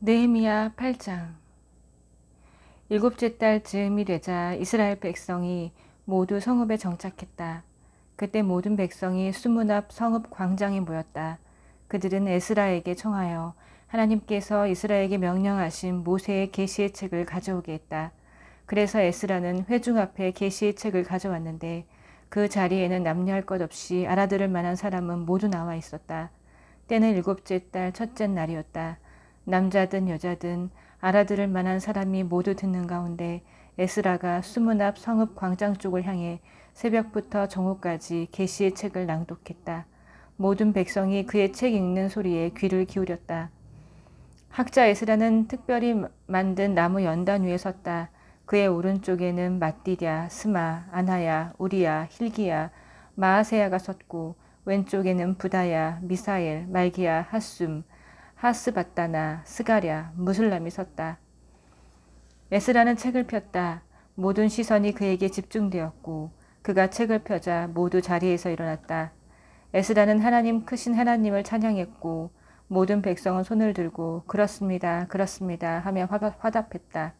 느헤미야 8장. 일곱째 달 즈음이 되자 이스라엘 백성이 모두 성읍에 정착했다. 그때 모든 백성이 수문 앞 성읍 광장에 모였다. 그들은 에스라에게 청하여 하나님께서 이스라엘에게 명령하신 모세의 계시의 책을 가져오게 했다. 그래서 에스라는 회중 앞에 계시의 책을 가져왔는데 그 자리에는 남녀할 것 없이 알아들을 만한 사람은 모두 나와 있었다. 때는 일곱째 달 첫째 날이었다. 남자든 여자든 알아들을 만한 사람이 모두 듣는 가운데 에스라가 수문 앞 성읍 광장 쪽을 향해 새벽부터 정오까지 계시의 책을 낭독했다. 모든 백성이 그의 책 읽는 소리에 귀를 기울였다. 학자 에스라는 특별히 만든 나무 연단 위에 섰다. 그의 오른쪽에는 마띠랴, 스마, 아나야, 우리야, hil기야, 마아세야가 섰고 왼쪽에는 부다야, 미사엘, 말기야, 하숨, 하스바따나, 스가랴, 무술람이 섰다. 에스라는 책을 폈다. 모든 시선이 그에게 집중되었고 그가 책을 펴자 모두 자리에서 일어났다. 에스라는 하나님 크신 하나님을 찬양했고 모든 백성은 손을 들고 그렇습니다, 그렇습니다 하며 화답했다.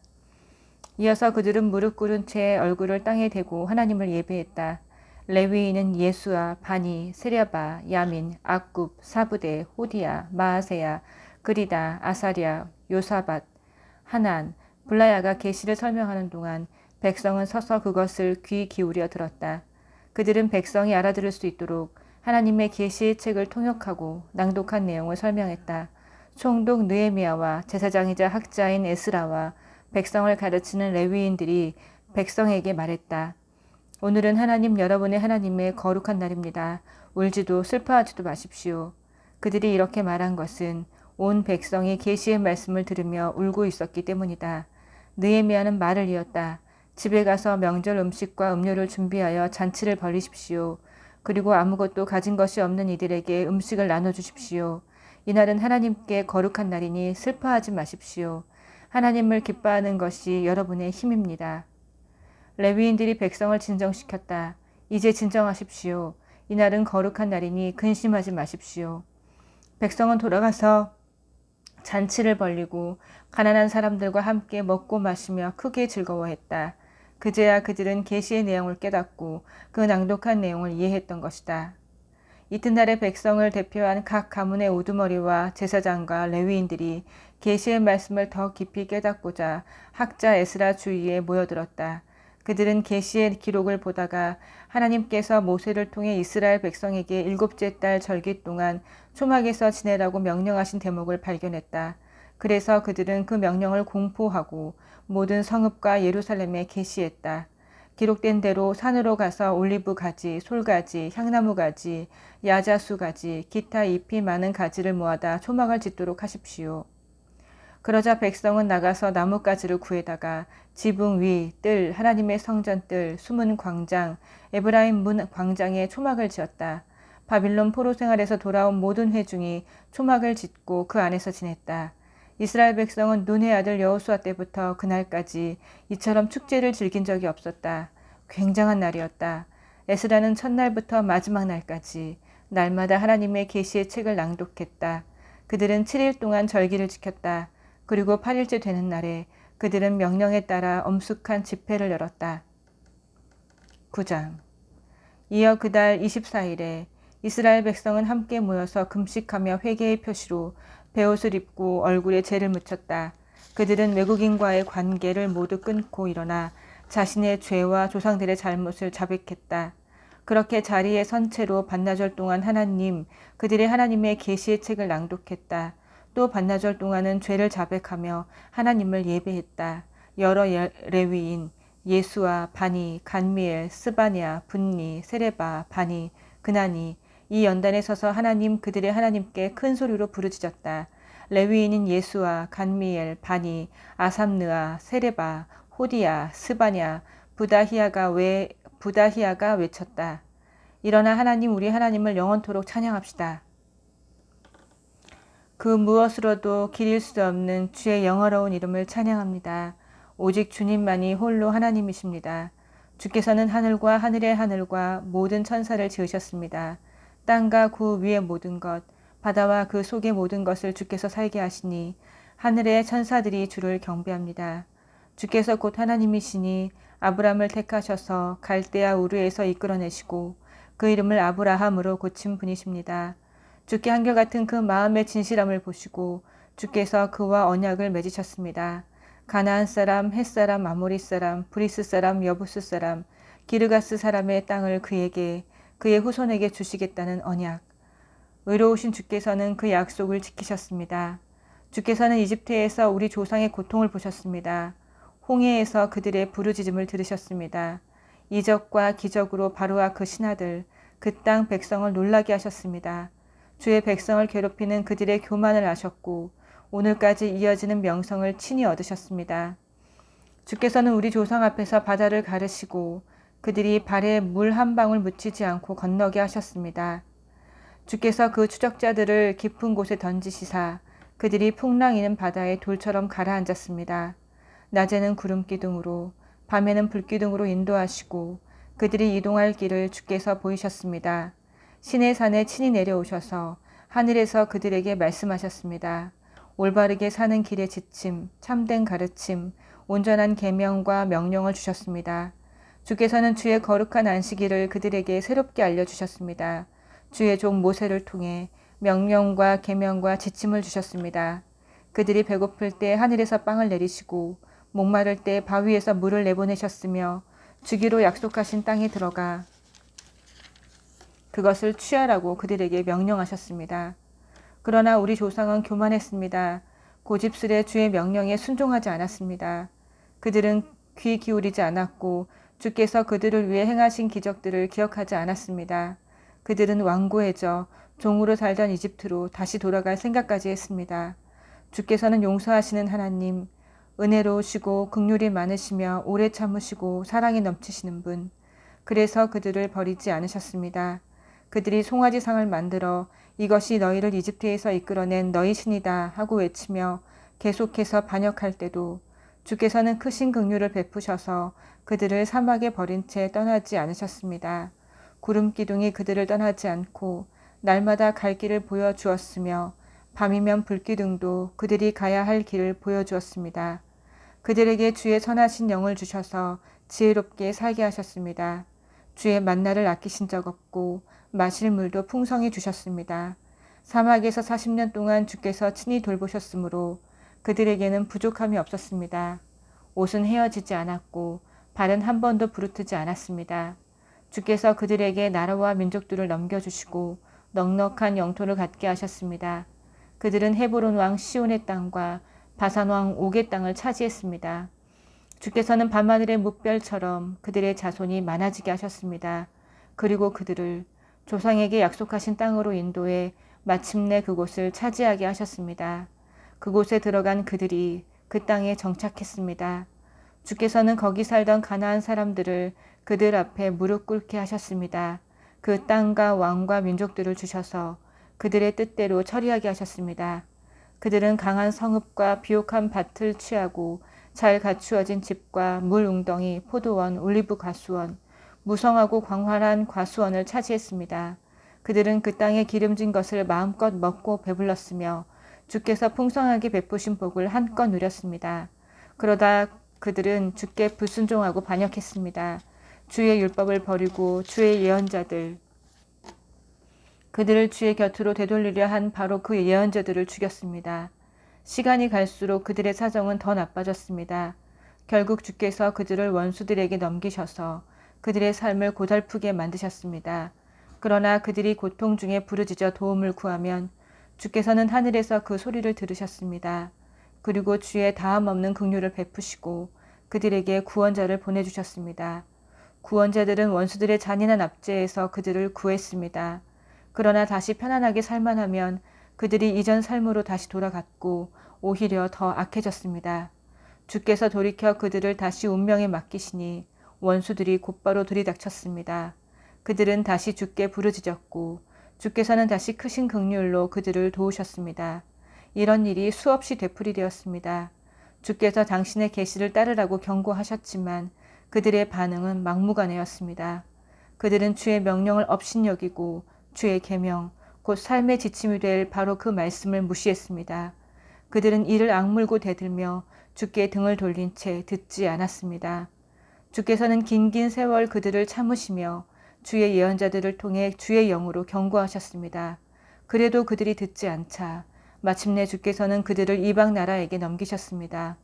이어서 그들은 무릎 꿇은 채 얼굴을 땅에 대고 하나님을 예배했다. 레위인은 예수아, 바니, 세랴바, 야민, 악굽, 사부대, 호디야, 마아세야, 그리다, 아사랴, 요사밧, 하난, 블라야가 계시를 설명하는 동안 백성은 서서 그것을 귀 기울여 들었다. 그들은 백성이 알아들을 수 있도록 하나님의 계시의 책을 통역하고 낭독한 내용을 설명했다. 총독 느헤미야와 제사장이자 학자인 에스라와 백성을 가르치는 레위인들이 백성에게 말했다. 오늘은 하나님 여러분의 하나님의 거룩한 날입니다. 울지도 슬퍼하지도 마십시오. 그들이 이렇게 말한 것은 온 백성이 계시의 말씀을 들으며 울고 있었기 때문이다. 느헤미야는 말을 이었다. 집에 가서 명절 음식과 음료를 준비하여 잔치를 벌이십시오. 그리고 아무것도 가진 것이 없는 이들에게 음식을 나눠주십시오. 이날은 하나님께 거룩한 날이니 슬퍼하지 마십시오. 하나님을 기뻐하는 것이 여러분의 힘입니다. 레위인들이 백성을 진정시켰다. 이제 진정하십시오. 이날은 거룩한 날이니 근심하지 마십시오. 백성은 돌아가서 잔치를 벌리고 가난한 사람들과 함께 먹고 마시며 크게 즐거워했다. 그제야 그들은 계시의 내용을 깨닫고 그 낭독한 내용을 이해했던 것이다. 이튿날에 백성을 대표한 각 가문의 우두머리와 제사장과 레위인들이 계시의 말씀을 더 깊이 깨닫고자 학자 에스라 주위에 모여들었다. 그들은 계시의 기록을 보다가 하나님께서 모세를 통해 이스라엘 백성에게 일곱째 달 절기 동안 초막에서 지내라고 명령하신 대목을 발견했다. 그래서 그들은 그 명령을 공포하고 모든 성읍과 예루살렘에 계시했다. 기록된 대로 산으로 가서 올리브 가지, 솔가지, 향나무 가지, 야자수 가지, 기타 잎이 많은 가지를 모아다 초막을 짓도록 하십시오. 그러자 백성은 나가서 나뭇가지를 구해다가 지붕 위, 뜰, 하나님의 성전 뜰, 수문 광장, 에브라임 문 광장에 초막을 지었다. 바빌론 포로 생활에서 돌아온 모든 회중이 초막을 짓고 그 안에서 지냈다. 이스라엘 백성은 눈의 아들 여호수아 때부터 그날까지 이처럼 축제를 즐긴 적이 없었다. 굉장한 날이었다. 에스라는 첫날부터 마지막 날까지 날마다 하나님의 계시의 책을 낭독했다. 그들은 7일 동안 절기를 지켰다. 그리고 8일째 되는 날에 그들은 명령에 따라 엄숙한 집회를 열었다. 9장. 이어 그달 24일에 이스라엘 백성은 함께 모여서 금식하며 회개의 표시로 베옷을 입고 얼굴에 재를 묻혔다. 그들은 외국인과의 관계를 모두 끊고 일어나 자신의 죄와 조상들의 잘못을 자백했다. 그렇게 자리에 선 채로 반나절 동안 그들의 하나님의 계시의 책을 낭독했다. 또 반나절 동안은 죄를 자백하며 하나님을 예배했다. 여러 레위인, 예수아, 바니, 간미엘, 스바냐, 분니, 세레바, 바니, 그나니 이 연단에 서서 그들의 하나님께 큰 소리로 부르짖었다. 레위인인 예수아, 간미엘, 바니, 아삼느아, 세레바, 호디야, 스바냐, 부다히야가 외쳤다. 일어나 하나님 우리 하나님을 영원토록 찬양합시다. 그 무엇으로도 기릴 수 없는 주의 영어로운 이름을 찬양합니다. 오직 주님만이 홀로 하나님이십니다. 주께서는 하늘과 하늘의 하늘과 모든 천사를 지으셨습니다. 땅과 그 위의 모든 것, 바다와 그 속의 모든 것을 주께서 살게 하시니 하늘의 천사들이 주를 경배합니다. 주께서 곧 하나님이시니 아브람을 택하셔서 갈대아 우르에서 이끌어내시고 그 이름을 아브라함으로 고친 분이십니다. 주께 한결같은 그 마음의 진실함을 보시고 주께서 그와 언약을 맺으셨습니다. 가나안 사람, 헷 사람, 아모리 사람, 브리스 사람, 여부스 사람, 기르가스 사람의 땅을 그에게 그의 후손에게 주시겠다는 언약. 의로우신 주께서는 그 약속을 지키셨습니다. 주께서는 이집트에서 우리 조상의 고통을 보셨습니다. 홍해에서 그들의 부르짖음을 들으셨습니다. 이적과 기적으로 바로와 그 신하들, 그 땅 백성을 놀라게 하셨습니다. 주의 백성을 괴롭히는 그들의 교만을 아셨고 오늘까지 이어지는 명성을 친히 얻으셨습니다. 주께서는 우리 조상 앞에서 바다를 가르시고 그들이 발에 물 한 방울 묻히지 않고 건너게 하셨습니다. 주께서 그 추적자들을 깊은 곳에 던지시사 그들이 풍랑이는 바다에 돌처럼 가라앉았습니다. 낮에는 구름 기둥으로 밤에는 불 기둥으로 인도하시고 그들이 이동할 길을 주께서 보이셨습니다. 신의 산에 친히 내려오셔서 하늘에서 그들에게 말씀하셨습니다. 올바르게 사는 길의 지침, 참된 가르침, 온전한 계명과 명령을 주셨습니다. 주께서는 주의 거룩한 안식일을 그들에게 새롭게 알려주셨습니다. 주의 종 모세를 통해 명령과 계명과 지침을 주셨습니다. 그들이 배고플 때 하늘에서 빵을 내리시고 목마를 때 바위에서 물을 내보내셨으며 주기로 약속하신 땅에 들어가 그것을 취하라고 그들에게 명령하셨습니다. 그러나 우리 조상은 교만했습니다. 고집스레 주의 명령에 순종하지 않았습니다. 그들은 귀 기울이지 않았고 주께서 그들을 위해 행하신 기적들을 기억하지 않았습니다. 그들은 완고해져 종으로 살던 이집트로 다시 돌아갈 생각까지 했습니다. 주께서는 용서하시는 하나님, 은혜로우시고 긍휼이 많으시며 오래 참으시고 사랑이 넘치시는 분. 그래서 그들을 버리지 않으셨습니다. 그들이 송아지상을 만들어 이것이 너희를 이집트에서 이끌어낸 너희 신이다 하고 외치며 계속해서 반역할 때도 주께서는 크신 긍휼을 베푸셔서 그들을 사막에 버린 채 떠나지 않으셨습니다. 구름 기둥이 그들을 떠나지 않고 날마다 갈 길을 보여주었으며 밤이면 불기둥도 그들이 가야 할 길을 보여주었습니다. 그들에게 주의 선하신 영을 주셔서 지혜롭게 살게 하셨습니다. 주의 만나를 아끼신 적 없고 마실 물도 풍성히 주셨습니다. 사막에서 40년 동안 주께서 친히 돌보셨으므로 그들에게는 부족함이 없었습니다. 옷은 헤어지지 않았고 발은 한 번도 부르트지 않았습니다. 주께서 그들에게 나라와 민족들을 넘겨주시고 넉넉한 영토를 갖게 하셨습니다. 그들은 헤브론 왕 시온의 땅과 바산 왕 옥의 땅을 차지했습니다. 주께서는 밤하늘의 뭇별처럼 그들의 자손이 많아지게 하셨습니다. 그리고 그들을 조상에게 약속하신 땅으로 인도해 마침내 그곳을 차지하게 하셨습니다. 그곳에 들어간 그들이 그 땅에 정착했습니다. 주께서는 거기 살던 가나안 사람들을 그들 앞에 무릎 꿇게 하셨습니다. 그 땅과 왕과 민족들을 주셔서 그들의 뜻대로 처리하게 하셨습니다. 그들은 강한 성읍과 비옥한 밭을 취하고 잘 갖추어진 집과 물 웅덩이, 포도원, 올리브 가수원, 무성하고 광활한 과수원을 차지했습니다. 그들은 그 땅의 기름진 것을 마음껏 먹고 배불렀으며 주께서 풍성하게 베푸신 복을 한껏 누렸습니다. 그러다 그들은 주께 불순종하고 반역했습니다. 주의 율법을 버리고 주의 예언자들, 그들을 주의 곁으로 되돌리려 한 바로 그 예언자들을 죽였습니다. 시간이 갈수록 그들의 사정은 더 나빠졌습니다. 결국 주께서 그들을 원수들에게 넘기셔서 그들의 삶을 고달프게 만드셨습니다. 그러나 그들이 고통 중에 부르짖어 도움을 구하면 주께서는 하늘에서 그 소리를 들으셨습니다. 그리고 주의 다함 없는 긍휼을 베푸시고 그들에게 구원자를 보내주셨습니다. 구원자들은 원수들의 잔인한 압제에서 그들을 구했습니다. 그러나 다시 편안하게 살만하면 그들이 이전 삶으로 다시 돌아갔고 오히려 더 악해졌습니다. 주께서 돌이켜 그들을 다시 운명에 맡기시니 원수들이 곧바로 들이닥쳤습니다. 그들은 다시 주께 부르짖었고 주께서는 다시 크신 긍휼로 그들을 도우셨습니다. 이런 일이 수없이 되풀이되었습니다. 주께서 당신의 계시를 따르라고 경고하셨지만 그들의 반응은 막무가내였습니다. 그들은 주의 명령을 업신여기고 주의 계명, 곧 삶의 지침이 될 바로 그 말씀을 무시했습니다. 그들은 이를 악물고 대들며 주께 등을 돌린 채 듣지 않았습니다. 주께서는 긴긴 세월 그들을 참으시며 주의 예언자들을 통해 주의 영으로 경고하셨습니다. 그래도 그들이 듣지 않자 마침내 주께서는 그들을 이방 나라에게 넘기셨습니다.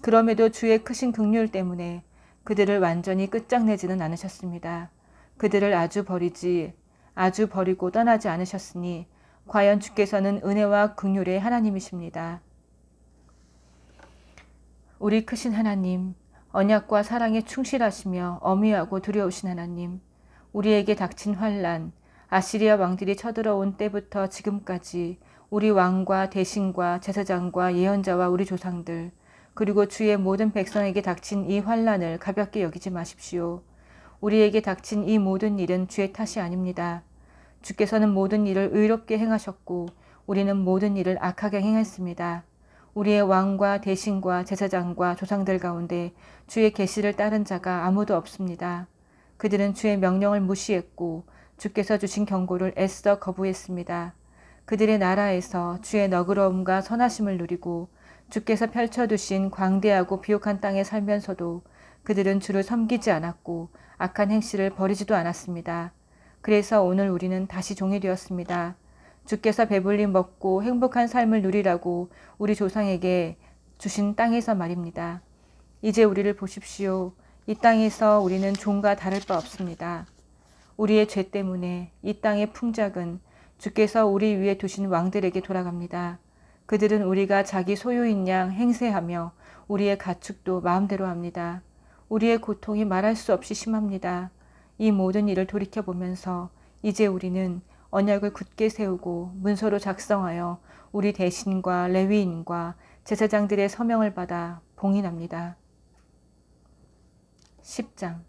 그럼에도 주의 크신 긍휼 때문에 그들을 완전히 끝장내지는 않으셨습니다. 그들을 아주 버리고 떠나지 않으셨으니 과연 주께서는 은혜와 긍휼의 하나님이십니다. 우리 크신 하나님, 언약과 사랑에 충실하시며 엄위하고 두려우신 하나님, 우리에게 닥친 환난, 아시리아 왕들이 쳐들어온 때부터 지금까지 우리 왕과 대신과 제사장과 예언자와 우리 조상들, 그리고 주의 모든 백성에게 닥친 이 환난을 가볍게 여기지 마십시오. 우리에게 닥친 이 모든 일은 주의 탓이 아닙니다. 주께서는 모든 일을 의롭게 행하셨고 우리는 모든 일을 악하게 행했습니다. 우리의 왕과 대신과 제사장과 조상들 가운데 주의 계시를 따른 자가 아무도 없습니다. 그들은 주의 명령을 무시했고 주께서 주신 경고를 애써 거부했습니다. 그들의 나라에서 주의 너그러움과 선하심을 누리고 주께서 펼쳐두신 광대하고 비옥한 땅에 살면서도 그들은 주를 섬기지 않았고 악한 행실을 버리지도 않았습니다. 그래서 오늘 우리는 다시 종이 되었습니다. 주께서 배불리 먹고 행복한 삶을 누리라고 우리 조상에게 주신 땅에서 말입니다. 이제 우리를 보십시오. 이 땅에서 우리는 종과 다를 바 없습니다. 우리의 죄 때문에 이 땅의 풍작은 주께서 우리 위에 두신 왕들에게 돌아갑니다. 그들은 우리가 자기 소유인 양 행세하며 우리의 가축도 마음대로 합니다. 우리의 고통이 말할 수 없이 심합니다. 이 모든 일을 돌이켜보면서 이제 우리는 언약을 굳게 세우고 문서로 작성하여 우리 대신과 레위인과 제사장들의 서명을 받아 봉인합니다. 10장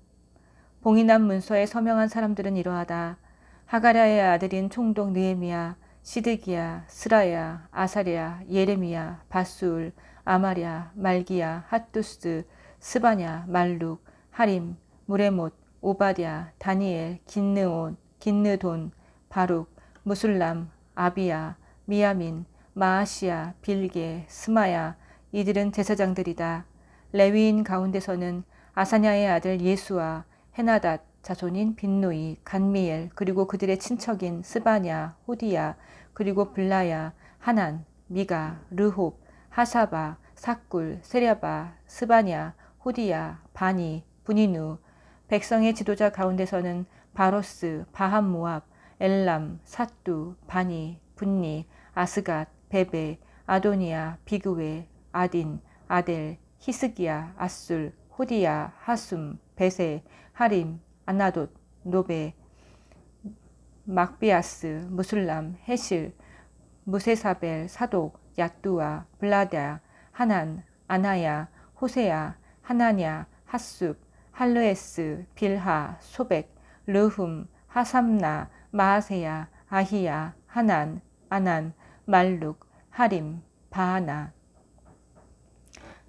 봉인한 문서에 서명한 사람들은 이러하다. 하가랴의 아들인 총독 느헤미야, 시드기야, 스라야, 아사랴, 예레미야, 바술, 아마랴, 말기야, 핫두스, 스바냐, 말룩, 하림, 무레못, 오바댜, 다니엘, 긴느돈, 바룩, 무술람, 아비야, 미야민, 마아시야, 빌게, 스마야, 이들은 제사장들이다. 레위인 가운데서는 아사냐의 아들 예수와 헤나닷 자손인 빈누이, 간미엘, 그리고 그들의 친척인 스바냐, 호디야, 그리고 블라야, 하난, 미가, 르홉, 하사바, 삭굴, 세랴바, 스바냐, 호디야, 바니, 분이누, 백성의 지도자 가운데서는 바로스, 바함모압, 엘람, 사뚜, 바니, 분니, 아스갓, 베베, 아도니아, 비그웨, 아딘, 아델, 히스기야, 아술, 호디야, 하숨, 베세, 하림, 아나돗, 노베, 막비아스, 무술람, 헤실, 무세사벨, 사독, 야뚜아, 블라다, 하난, 아나야, 호세야, 하나냐, 핫숲, 할르에스, 빌하, 소백, 르훔, 하삼나, 마아세야, 아히야, 하난, 아난, 말룩, 하림, 바하나.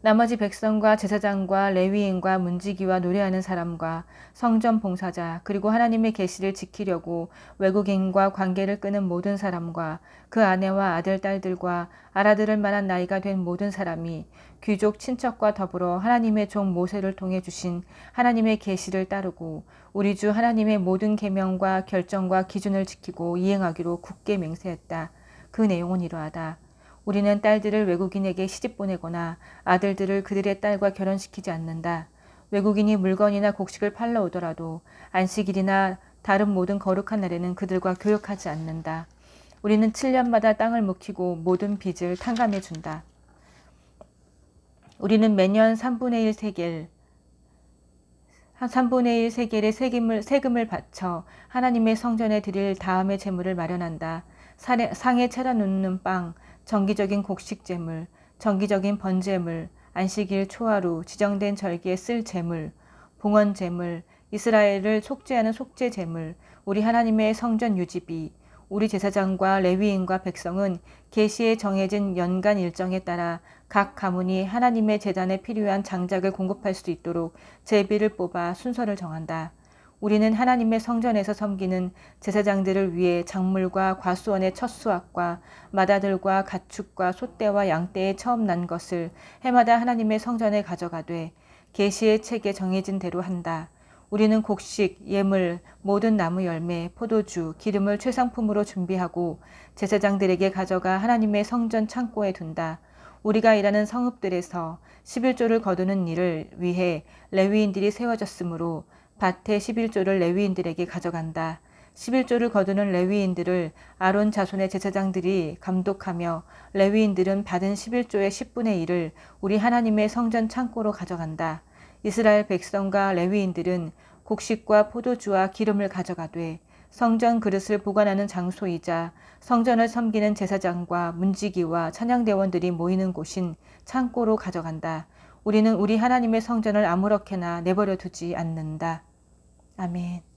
나머지 백성과 제사장과 레위인과 문지기와 노래하는 사람과 성전 봉사자 그리고 하나님의 계시를 지키려고 외국인과 관계를 끄는 모든 사람과 그 아내와 아들 딸들과 알아들을 만한 나이가 된 모든 사람이 귀족 친척과 더불어 하나님의 종 모세를 통해 주신 하나님의 계시를 따르고 우리 주 하나님의 모든 계명과 결정과 기준을 지키고 이행하기로 굳게 맹세했다. 그 내용은 이러하다. 우리는 딸들을 외국인에게 시집 보내거나 아들들을 그들의 딸과 결혼시키지 않는다. 외국인이 물건이나 곡식을 팔러 오더라도 안식일이나 다른 모든 거룩한 날에는 그들과 교역하지 않는다. 우리는 7년마다 땅을 묵히고 모든 빚을 탕감해 준다. 우리는 매년 3분의 1 세겔의 세금을 바쳐 하나님의 성전에 드릴 다음의 제물을 마련한다. 상에 차려놓는 빵, 정기적인 곡식 제물, 정기적인 번제물, 안식일 초하루, 지정된 절기에 쓸 제물, 봉헌 제물, 이스라엘을 속죄하는 속죄 제물, 우리 하나님의 성전 유지비, 우리 제사장과 레위인과 백성은 계시에 정해진 연간 일정에 따라 각 가문이 하나님의 제단에 필요한 장작을 공급할 수 있도록 제비를 뽑아 순서를 정한다. 우리는 하나님의 성전에서 섬기는 제사장들을 위해 작물과 과수원의 첫 수확과 맏아들과 가축과 소떼와 양떼에 처음 난 것을 해마다 하나님의 성전에 가져가되 계시의 책에 정해진 대로 한다. 우리는 곡식, 예물, 모든 나무 열매, 포도주, 기름을 최상품으로 준비하고 제사장들에게 가져가 하나님의 성전 창고에 둔다. 우리가 일하는 성읍들에서 11조를 거두는 일을 위해 레위인들이 세워졌으므로 밭의 11조를 레위인들에게 가져간다. 11조를 거두는 레위인들을 아론 자손의 제사장들이 감독하며 레위인들은 받은 11조의 10분의 1을 우리 하나님의 성전 창고로 가져간다. 이스라엘 백성과 레위인들은 곡식과 포도주와 기름을 가져가되 성전 그릇을 보관하는 장소이자 성전을 섬기는 제사장과 문지기와 찬양대원들이 모이는 곳인 창고로 가져간다. 우리는 우리 하나님의 성전을 아무렇게나 내버려 두지 않는다. 아멘.